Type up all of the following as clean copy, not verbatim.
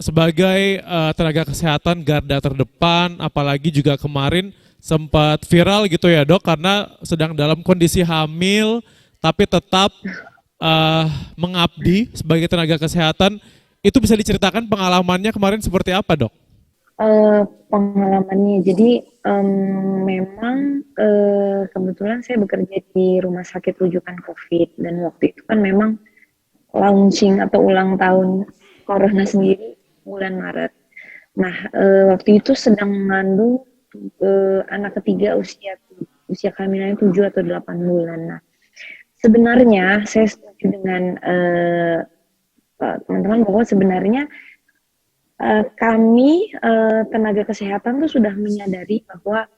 sebagai tenaga kesehatan garda terdepan, apalagi juga kemarin sempat viral gitu ya dok, karena sedang dalam kondisi hamil, tapi tetap eh, mengabdi sebagai tenaga kesehatan. Itu bisa diceritakan pengalamannya kemarin seperti apa dok? Pengalamannya, jadi memang kebetulan saya bekerja di rumah sakit rujukan COVID dan waktu itu kan memang launching atau ulang tahun Corona sendiri bulan Maret. Nah, waktu itu sedang mengandung anak ketiga usia usia kehamilannya 7 atau 8 bulan. Nah, sebenarnya saya setuju dengan teman-teman bahwa sebenarnya kami tenaga kesehatan tuh sudah menyadari bahwa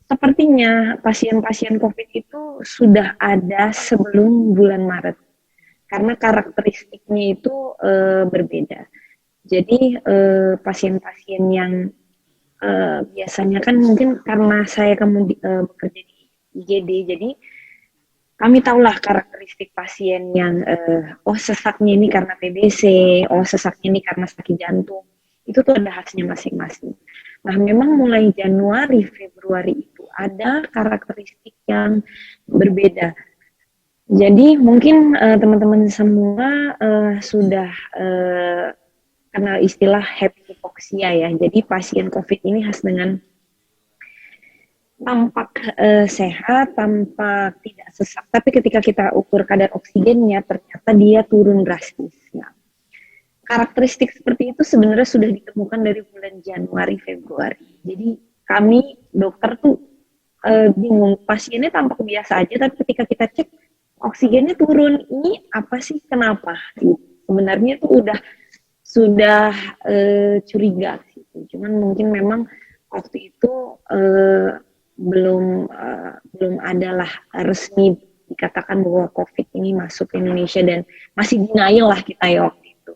sepertinya pasien-pasien COVID itu sudah ada sebelum bulan Maret karena karakteristiknya itu berbeda. Jadi pasien-pasien yang biasanya kan mungkin karena saya kemudian bekerja di IGD, jadi kami tahulah karakteristik pasien yang oh sesaknya ini karena TBC, oh sesaknya ini karena sakit jantung. Itu tuh ada khasnya masing-masing. Nah, memang mulai Januari, Februari itu ada karakteristik yang berbeda. Jadi mungkin teman-teman semua sudah kenal istilah happy hypoxia ya. Jadi pasien COVID ini khas dengan tampak sehat, tampak tidak sesak. Tapi ketika kita ukur kadar oksigennya, ternyata dia turun drastis. Nah, karakteristik seperti itu sebenarnya sudah ditemukan dari bulan Januari, Februari. Jadi kami dokter tuh bingung, pasiennya tampak biasa aja, tapi ketika kita cek oksigennya turun, ini apa sih, kenapa? Sebenarnya itu sudah curiga gitu. Cuman mungkin memang waktu itu belum adalah resmi dikatakan bahwa COVID ini masuk ke Indonesia dan masih denial lah kita ya waktu itu.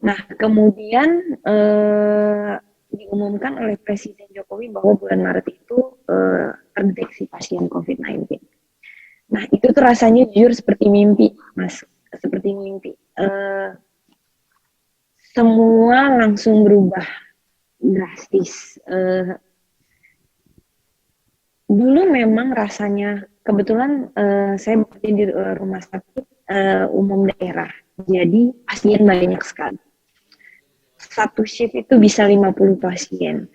Nah, kemudian diumumkan oleh Presiden Jokowi bahwa bulan Maret itu terdeteksi pasien COVID-19. Nah, itu tuh rasanya jujur seperti mimpi, Mas. Seperti mimpi. Semua langsung berubah drastis. Dulu memang rasanya, kebetulan saya bekerja di rumah sakit umum daerah, jadi pasien banyak sekali. Satu shift itu bisa 50 pasien.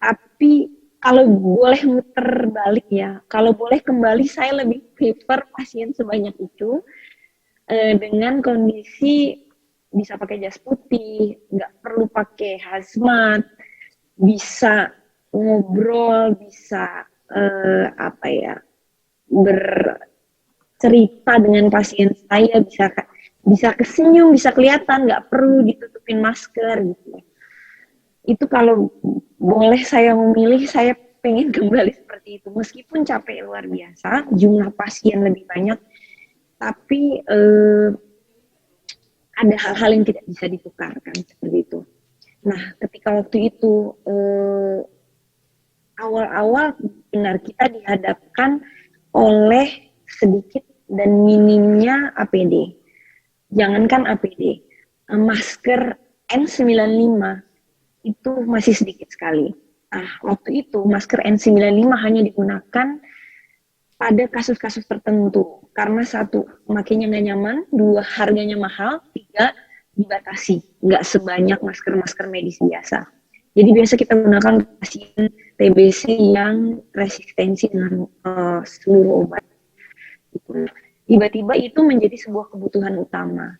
Tapi kalau boleh muter balik ya, kalau boleh kembali saya lebih prefer pasien sebanyak itu dengan kondisi bisa pakai jas putih, nggak perlu pakai hazmat, bisa ngobrol, bisa apa ya, bercerita dengan pasien saya, bisa kesenyum, bisa kelihatan, nggak perlu ditutupin masker gitu. Itu kalau boleh saya memilih, saya pengen kembali seperti itu. Meskipun capek luar biasa, jumlah pasien lebih banyak, tapi ada hal-hal yang tidak bisa ditukarkan seperti itu. Nah, ketika waktu itu awal-awal benar kita dihadapkan oleh sedikit dan minimnya APD. Jangankan APD, masker N95 itu masih sedikit sekali. Nah, waktu itu masker N95 hanya digunakan pada kasus-kasus tertentu. Karena satu, makanya nggak nyaman, dua, harganya mahal, tiga, dibatasi. Nggak sebanyak masker-masker medis biasa. Jadi biasa kita gunakan pasien TBC yang resistensi dengan seluruh obat. Tiba-tiba itu menjadi sebuah kebutuhan utama.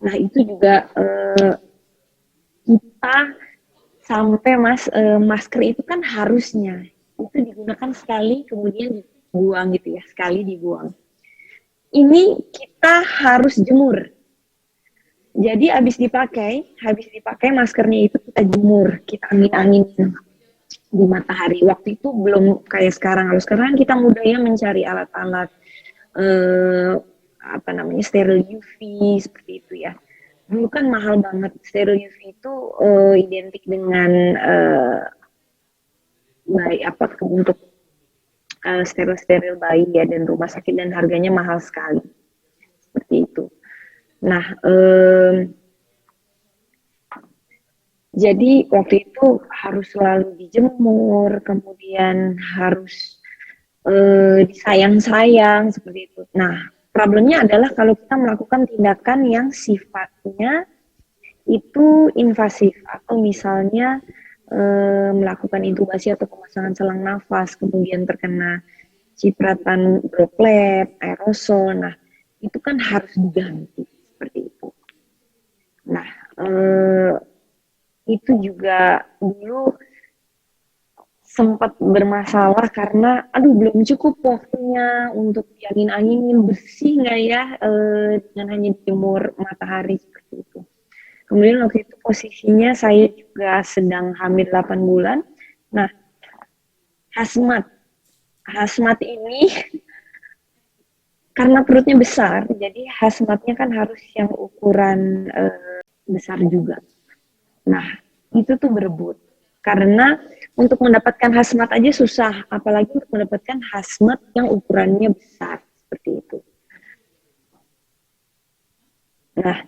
Nah, itu juga kita sampai masker itu kan harusnya itu digunakan sekali kemudian dibuang gitu ya, sekali dibuang. Ini kita harus jemur. Jadi habis dipakai maskernya itu kita jemur, kita angin-angin di matahari. Waktu itu belum kayak sekarang. Kalau sekarang kita mudahnya mencari alat-alat steril UV seperti itu ya. Dulu kan mahal banget, steril UV itu identik dengan untuk steril-steril bayi ya, dan rumah sakit, dan harganya mahal sekali seperti itu. Nah, Jadi waktu itu harus selalu dijemur, kemudian harus disayang-sayang seperti itu. Nah, problemnya adalah kalau kita melakukan tindakan yang sifatnya itu invasif atau misalnya melakukan intubasi atau pemasangan selang nafas, kemudian terkena cipratan droplet, aerosol. Nah, itu kan harus diganti seperti itu. Nah, itu juga dulu sempat bermasalah karena aduh belum cukup waktunya untuk diangin-anginin bersih nggak ya dengan hanya dijemur matahari seperti itu. Kemudian waktu itu posisinya saya juga sedang hamil 8 bulan. Nah, hazmat. Hazmat ini karena perutnya besar, jadi hazmatnya kan harus yang ukuran besar juga. Nah, itu tuh berebut. Karena untuk mendapatkan hazmat aja susah, apalagi untuk mendapatkan hazmat yang ukurannya besar seperti itu. Nah,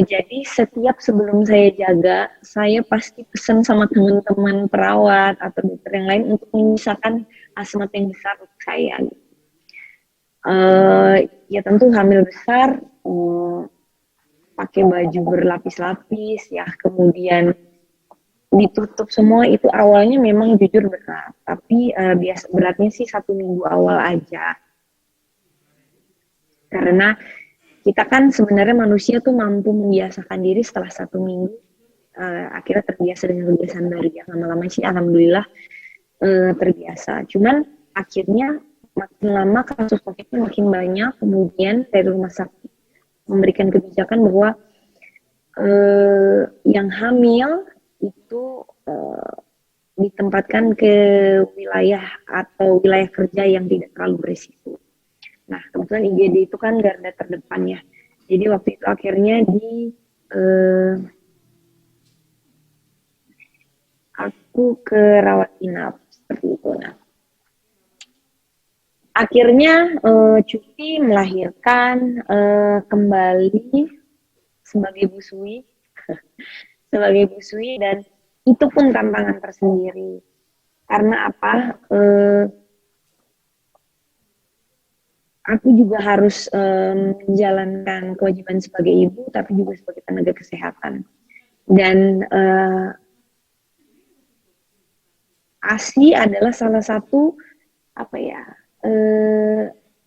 jadi setiap sebelum saya jaga, saya pasti pesan sama teman-teman perawat atau dokter yang lain untuk menyisakan hazmat yang besar untuk saya. Ya tentu hamil besar, pakai baju berlapis-lapis, ya kemudian ditutup semua itu awalnya memang jujur berat, tapi biasa beratnya sih 1 minggu awal aja. Karena kita kan sebenarnya manusia tuh mampu membiasakan diri setelah 1 minggu, akhirnya terbiasa dengan kebiasaan baru ya. Lama-lama sih alhamdulillah terbiasa. Cuman akhirnya makin lama kasus COVID-nya makin banyak, kemudian dari rumah sakit memberikan kebijakan bahwa yang hamil itu ditempatkan ke wilayah atau wilayah kerja yang tidak terlalu berisiko. Nah, kebetulan IGD itu kan garda terdepannya. Jadi waktu itu akhirnya aku ke rawat inap seperti itu. Nah, akhirnya cuti melahirkan kembali sebagai busui, sebagai busui dan itu pun tantangan tersendiri. Karena apa? Aku juga harus menjalankan kewajiban sebagai ibu, tapi juga sebagai tenaga kesehatan. Dan ASI adalah salah satu apa ya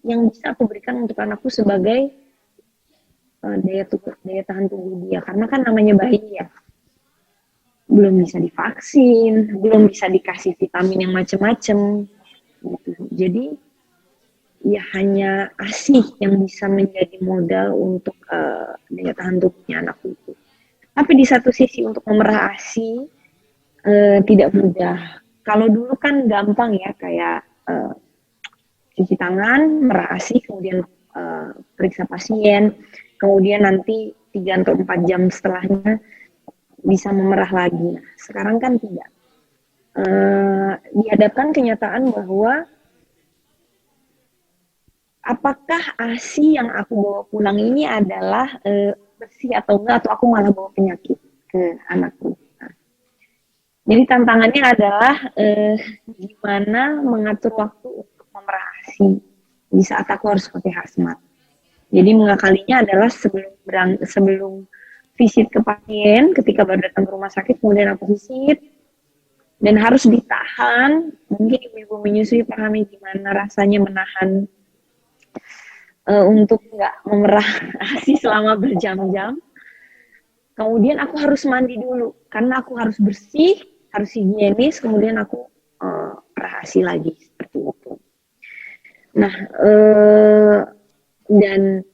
yang bisa aku berikan untuk anakku sebagai daya tahan tubuh dia. Karena kan namanya bayi ya, belum bisa divaksin, belum bisa dikasih vitamin yang macam-macam. Gitu. Jadi ya hanya ASI yang bisa menjadi modal untuk daya tahan tubuhnya anak itu. Tapi di satu sisi untuk memerah ASI tidak mudah. Kalau dulu kan gampang ya, kayak cuci tangan, merah ASI, kemudian periksa pasien, kemudian nanti 3 atau 4 jam setelahnya bisa memerah lagi. Nah, sekarang kan tidak. Dihadapkan kenyataan bahwa apakah ASI yang aku bawa pulang ini adalah bersih atau enggak, atau aku malah bawa penyakit ke anakku. Nah, jadi tantangannya adalah gimana mengatur waktu untuk memerah ASI di saat aku harus pakai hazmat. Jadi mengakalinya adalah sebelum visit ke pasien, ketika baru datang ke rumah sakit, kemudian aku visit, dan harus ditahan. Mungkin ibu-ibu menyusui pahami gimana rasanya menahan untuk nggak memerah ASI selama berjam-jam. Kemudian aku harus mandi dulu, karena aku harus bersih, harus higienis, kemudian aku merah ASI lagi, seperti itu. Nah, dan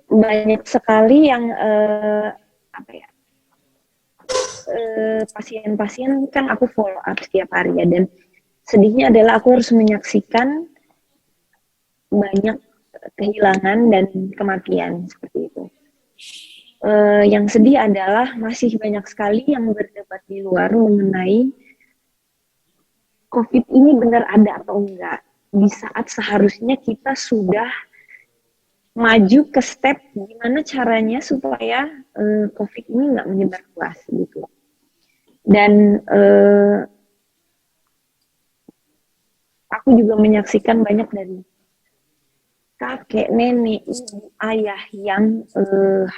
banyak sekali yang apa ya, pasien-pasien kan aku follow up setiap hari ya, dan sedihnya adalah aku harus menyaksikan banyak kehilangan dan kematian seperti itu. Yang sedih adalah masih banyak sekali yang berdebat di luar mengenai COVID ini benar ada atau enggak, di saat seharusnya kita sudah maju ke step gimana caranya supaya COVID ini nggak menyebar luas gitu. Dan aku juga menyaksikan banyak dari kakek, nenek, ibu, ayah yang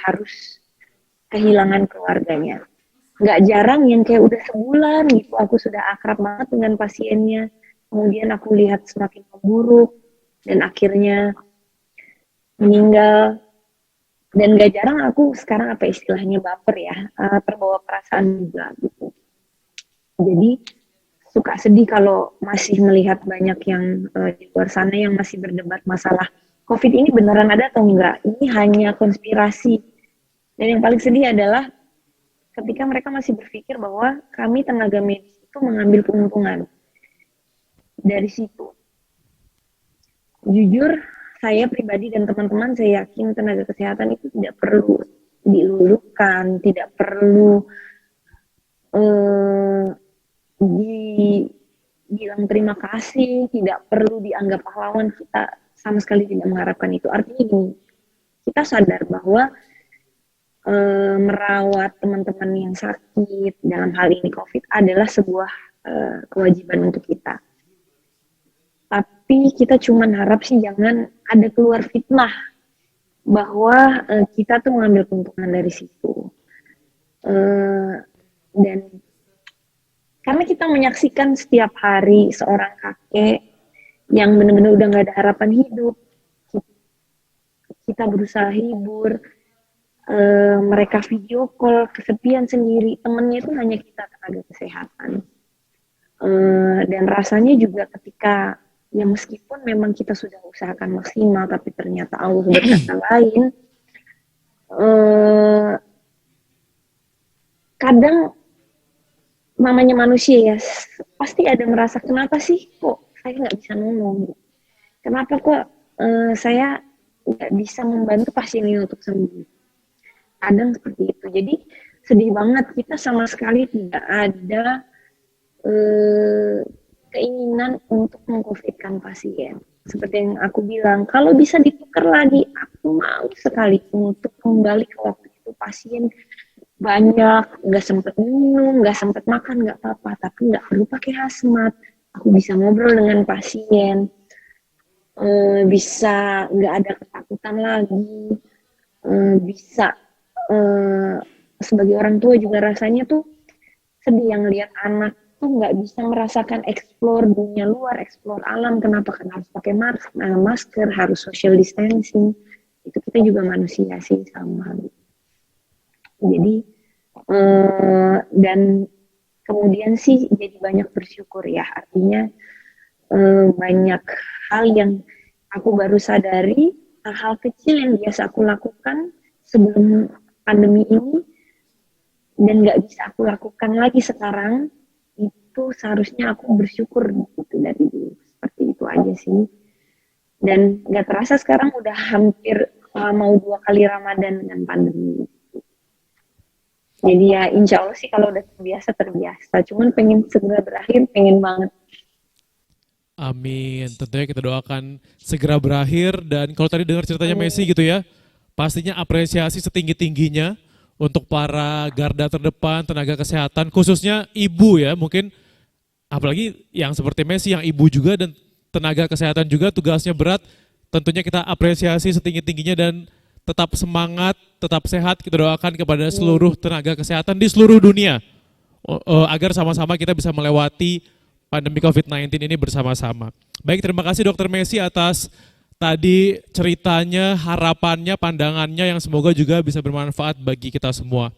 harus kehilangan keluarganya. Nggak jarang yang kayak udah sebulan gitu, aku sudah akrab banget dengan pasiennya. Kemudian aku lihat semakin memburuk dan akhirnya meninggal. Dan gak jarang aku sekarang apa istilahnya baper ya, terbawa perasaan juga gitu. Jadi suka sedih kalau masih melihat banyak yang di luar sana yang masih berdebat masalah COVID ini beneran ada atau enggak. Ini hanya konspirasi. Dan yang paling sedih adalah ketika mereka masih berpikir bahwa kami tenaga medis itu mengambil keuntungan dari situ. Jujur, saya pribadi dan teman-teman saya yakin tenaga kesehatan itu tidak perlu dilulukan, tidak perlu dibilang terima kasih, tidak perlu dianggap pahlawan. Kita sama sekali tidak mengharapkan itu. Artinya gini, kita sadar bahwa merawat teman-teman yang sakit dalam hal ini COVID adalah sebuah kewajiban untuk kita. Tapi kita cuma harap sih jangan ada keluar fitnah bahwa kita tuh mengambil keuntungan dari situ. Dan karena kita menyaksikan setiap hari seorang kakek yang benar-benar udah gak ada harapan hidup, kita berusaha hibur, mereka video call kesepian sendiri, temennya itu hanya kita tenaga kesehatan. Dan rasanya juga ketika ya meskipun memang kita sudah usahakan maksimal tapi ternyata Allah berkata lain, kadang namanya manusia ya pasti ada merasa kenapa sih kok saya nggak bisa nolong, kenapa kok saya nggak bisa membantu pasien ini untuk sembuh. Kadang seperti itu. Jadi sedih banget, kita sama sekali tidak ada keinginan untuk mengcovidkan pasien. Seperti yang aku bilang, kalau bisa ditukar lagi, aku mau sekali untuk kembali ke waktu itu pasien banyak, nggak sempat minum, nggak sempat makan, nggak apa-apa, tapi nggak perlu pakai hazmat. Aku bisa ngobrol dengan pasien, bisa nggak ada ketakutan lagi, bisa sebagai orang tua juga rasanya tuh sedih yang lihat anak tuh nggak bisa merasakan explore dunia luar, explore alam. Kenapa? Karena harus pakai masker, harus social distancing. Itu kita juga manusia sih sama. Jadi dan kemudian sih jadi banyak bersyukur ya. Artinya banyak hal yang aku baru sadari, hal-hal kecil yang biasa aku lakukan sebelum pandemi ini dan nggak bisa aku lakukan lagi sekarang, itu seharusnya aku bersyukur gitu dari dulu. Seperti itu aja sih. Dan nggak terasa sekarang udah hampir mau 2 kali Ramadan dengan pandemi. Jadi ya insya Allah sih kalau udah terbiasa terbiasa. Cuman pengen segera berakhir, pengen banget. Amin. Tentunya kita doakan segera berakhir. Dan kalau tadi dengar ceritanya Messi gitu ya, pastinya apresiasi setinggi-tingginya untuk para garda terdepan tenaga kesehatan, khususnya ibu ya, mungkin apalagi yang seperti Messi yang ibu juga dan tenaga kesehatan juga tugasnya berat. Tentunya kita apresiasi setinggi-tingginya dan tetap semangat, tetap sehat. Kita doakan kepada seluruh tenaga kesehatan di seluruh dunia agar sama-sama kita bisa melewati pandemi COVID-19 ini bersama-sama. Baik, terima kasih Dokter Messi atas tadi ceritanya, harapannya, pandangannya yang semoga juga bisa bermanfaat bagi kita semua.